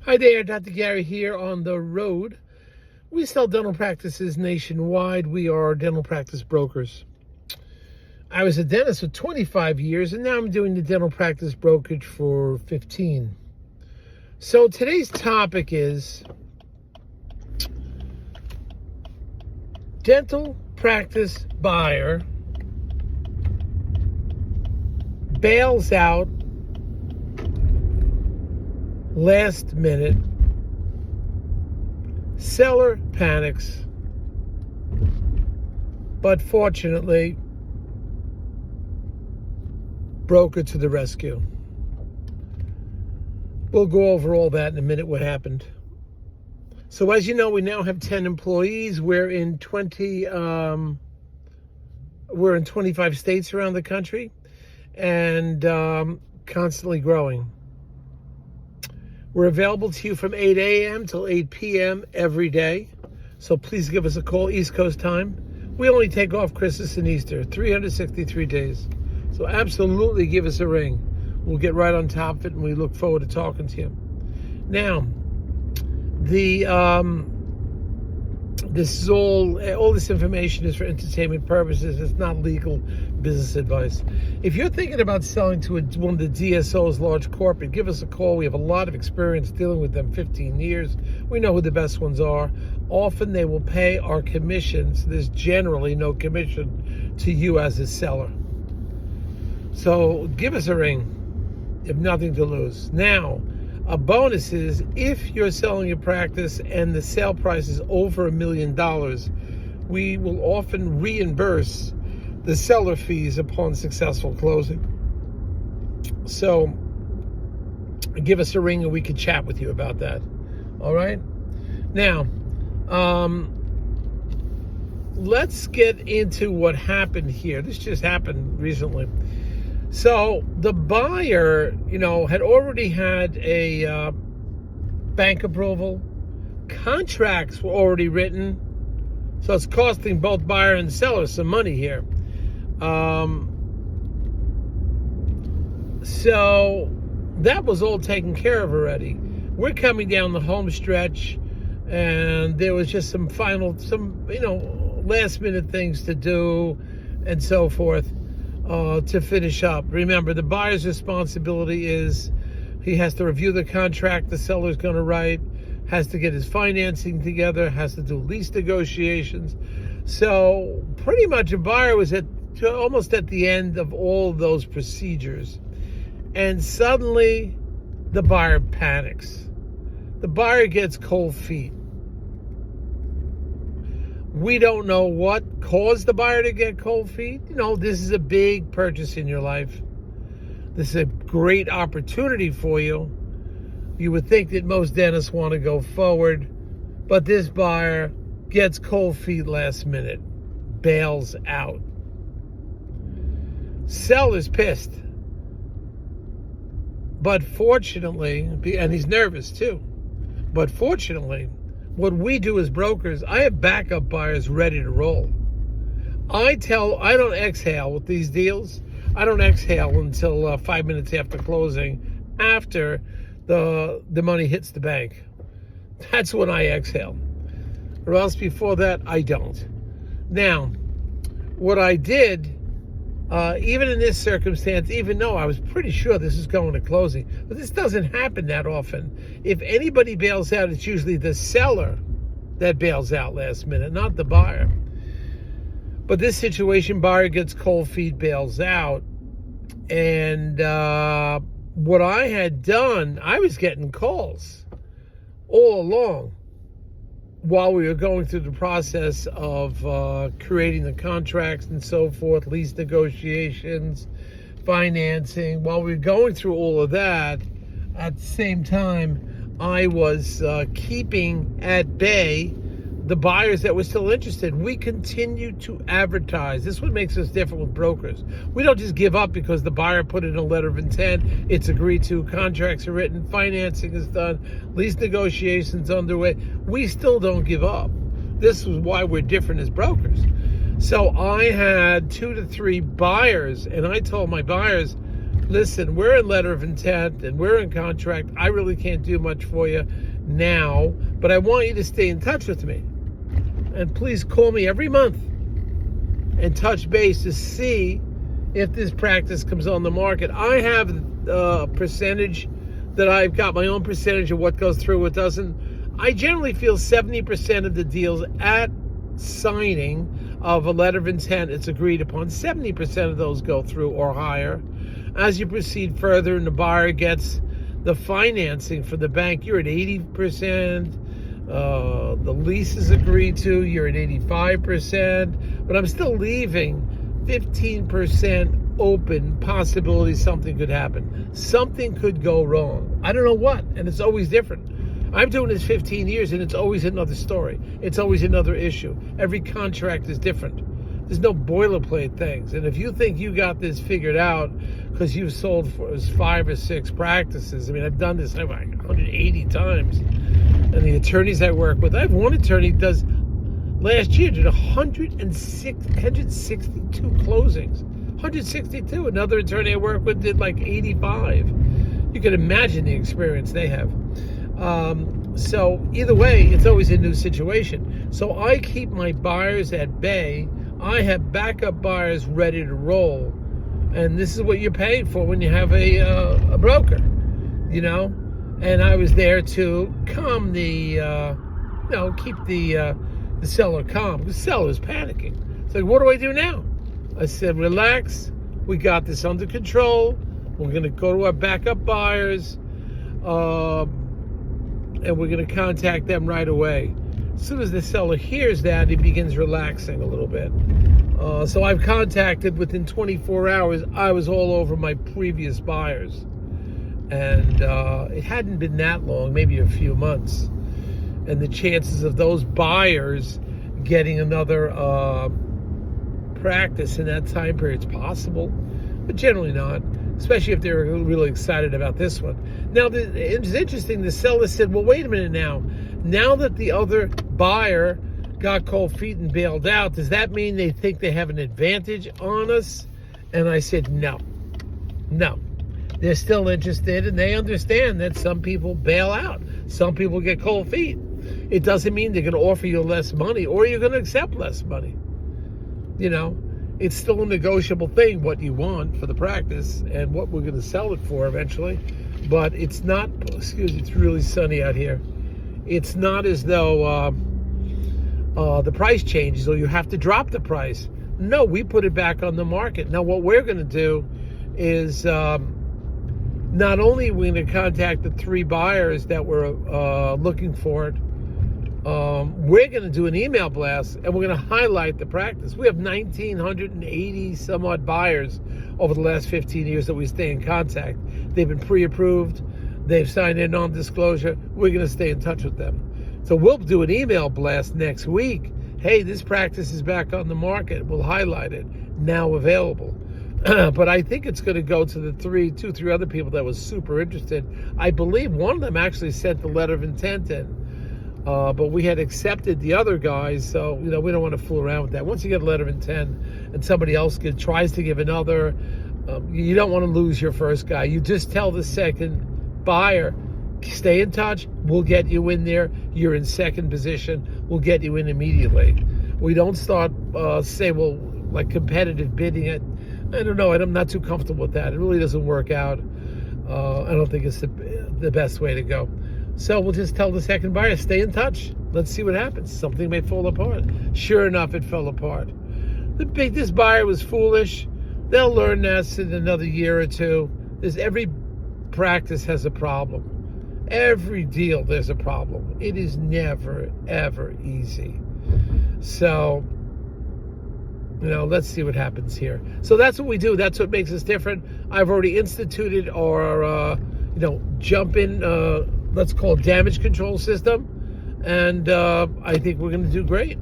Hi there, Dr. Gary here on the road. We sell dental practices nationwide. We are dental practice brokers. I was a dentist for 25 years, and now I'm doing the dental practice brokerage for 15. So today's topic is dental practice buyer bails out last minute, seller panics, but fortunately, broker to the rescue. We'll go over all that in a minute, what happened. So as you know, we now have 10 employees. We're in 25 states around the country and constantly growing. We're available to you from 8 a.m. till 8 p.m. every day. So please give us a call, East Coast time. We only take off Christmas and Easter, 363 days. So absolutely give us a ring. We'll get right on top of it, and we look forward to talking to you. Now, this is all this information is for entertainment purposes. It's not legal business advice. If you're thinking about selling to one of the DSOs, large corporate, give us a call. We have a lot of experience dealing with them, 15 years. We know who the best ones are. Often they will pay our commissions. There's generally no commission to you as a seller. So give us a ring. You have nothing to lose. Now, a bonus is if you're selling a practice and the sale price is over $1 million, we will often reimburse the seller fees upon successful closing. So give us a ring and we can chat with you about that. All right? Now, let's get into what happened here. This just happened recently. So the buyer, had already had a bank approval. Contracts were already written. So it's costing both buyer and seller some money here. So that was all taken care of already. We're coming down the home stretch, and there was just some last minute things to do and so forth. To finish up. Remember, the buyer's responsibility is he has to review the contract the seller's going to write, has to get his financing together, has to do lease negotiations. So pretty much a buyer was almost at the end of all of those procedures. And suddenly the buyer panics. The buyer gets cold feet. We don't know what caused the buyer to get cold feet. This is a big purchase in your life. This is a great opportunity for you. You would think that most dentists want to go forward, but this buyer gets cold feet last minute, bails out. Seller's pissed. But fortunately, and he's nervous too, but fortunately, what we do as brokers, I have backup buyers ready to roll. I don't exhale with these deals. I don't exhale until 5 minutes after closing, after the money hits the bank. That's when I exhale. Or else before that, I don't. Now, what I did, even in this circumstance, even though I was pretty sure this is going to closing, but this doesn't happen that often. If anybody bails out, it's usually the seller that bails out last minute, not the buyer. But this situation, buyer gets cold feet, bails out. And what I had done, I was getting calls all along while we were going through the process of creating the contracts and so forth, lease negotiations, financing. While we were going through all of that, at the same time, I was keeping at bay the buyers that were still interested. We continue to advertise. This is what makes us different with brokers. We don't just give up because the buyer put in a letter of intent, it's agreed to, contracts are written, financing is done, lease negotiations underway. We still don't give up. This is why we're different as brokers. So I had 2 to 3 buyers, and I told my buyers, listen, we're in letter of intent and we're in contract. I really can't do much for you now, but I want you to stay in touch with me. And please call me every month and touch base to see if this practice comes on the market. I have a percentage that I've got my own percentage of what goes through, what doesn't. I generally feel 70% of the deals at signing of a letter of intent, it's agreed upon, 70% of those go through or higher. As you proceed further and the buyer gets the financing for the bank, you're at 80%. The lease is agreed to, you're at 85%. But I'm still leaving 15% open possibility something could happen. Something could go wrong. I don't know what, and it's always different. I'm doing this 15 years, and it's always another story. It's always another issue. Every contract is different. There's no boilerplate things. And if you think you got this figured out because you've sold for 5 or 6 practices, I mean, I've done this like 180 times. And the attorneys I work with, I have one attorney does, last year did 162 closings. 162. Another attorney I work with did like 85. You can imagine the experience they have. So either way, it's always a new situation. So I keep my buyers at bay. I have backup buyers ready to roll. And this is what you're paying for when you have a broker, you know? And I was there to calm keep the seller calm. The seller's panicking. It's like, what do I do now? I said, relax. We got this under control. We're going to go to our backup buyers. And we're going to contact them right away. As soon as the seller hears that, he begins relaxing a little bit. So I've contacted, within 24 hours, I was all over my previous buyers. And it hadn't been that long, maybe a few months. And the chances of those buyers getting another practice in that time period is possible, but generally not, especially if they're really excited about this one. Now, it's interesting, the seller said, well, wait a minute now that the other buyer got cold feet and bailed out, does that mean they think they have an advantage on us? And I said, no. They're still interested, and they understand that some people bail out. Some people get cold feet. It doesn't mean they're going to offer you less money or you're going to accept less money. You know, it's still a negotiable thing, what you want for the practice and what we're going to sell it for eventually. But it's not, excuse me, it's really sunny out here. It's not as though the price changes or you have to drop the price. No, we put it back on the market. Now, what we're going to do is not only are we going to contact the 3 buyers that were looking for it, we're going to do an email blast and we're going to highlight the practice. We have 1,980 some odd buyers over the last 15 years that we stay in contact. They've been pre-approved. They've signed in non-disclosure. We're going to stay in touch with them. So we'll do an email blast next week. Hey, this practice is back on the market. We'll highlight it. Now available. But I think it's going to go to the 3 other people that was super interested. I believe one of them actually sent the letter of intent in. But we had accepted the other guys, so we don't want to fool around with that. Once you get a letter of intent and somebody else tries to give another, you don't want to lose your first guy. You just tell the second buyer, stay in touch, we'll get you in there. You're in second position, we'll get you in immediately. We don't start like competitive bidding. I don't know, I'm not too comfortable with that. It really doesn't work out. I don't think it's the best way to go. So we'll just tell the second buyer, stay in touch. Let's see what happens. Something may fall apart. Sure enough, it fell apart. This buyer was foolish. They'll learn this in another year or two. Every practice has a problem. Every deal, there's a problem. It is never, ever easy. So, let's see what happens here. So that's what we do. That's what makes us different. I've already instituted our, jump in, let's call it damage control system. And I think we're going to do great.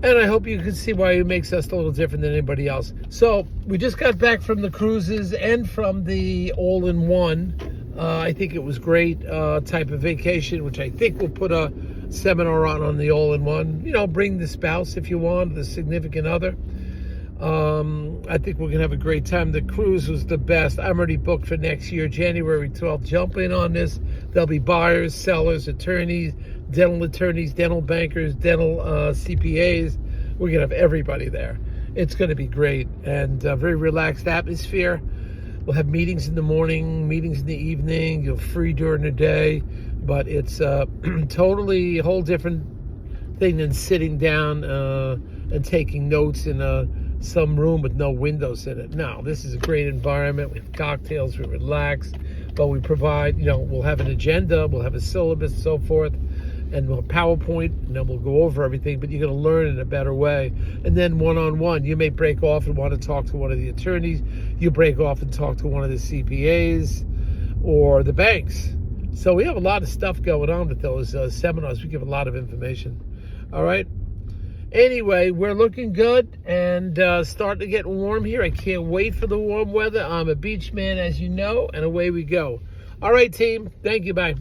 And I hope you can see why it makes us a little different than anybody else. So we just got back from the cruises and from the all-in-one. I think it was great type of vacation, which I think we'll put a seminar on the all-in-one. Bring the spouse if you want, the significant other. I think we're going to have a great time. The cruise was the best. I'm already booked for next year, January 12th. Jump in on this. There'll be buyers, sellers, attorneys, dental bankers, dental CPAs. We're going to have everybody there. It's going to be great, and a very relaxed atmosphere. We'll have meetings in the morning, meetings in the evening. You're free during the day, but it's totally a whole different thing than sitting down and taking notes in some room with no windows in it. No, this is a great environment. We have cocktails, we relax, but we provide, we'll have an agenda, we'll have a syllabus and so forth, and we'll have PowerPoint, and then we'll go over everything, but you're going to learn in a better way. And then one-on-one, you may break off and want to talk to one of the attorneys. You break off and talk to one of the CPAs or the banks. So we have a lot of stuff going on with those seminars. We give a lot of information. All right. Anyway, we're looking good and starting to get warm here. I can't wait for the warm weather. I'm a beach man, as you know, and away we go. All right, team. Thank you. Bye.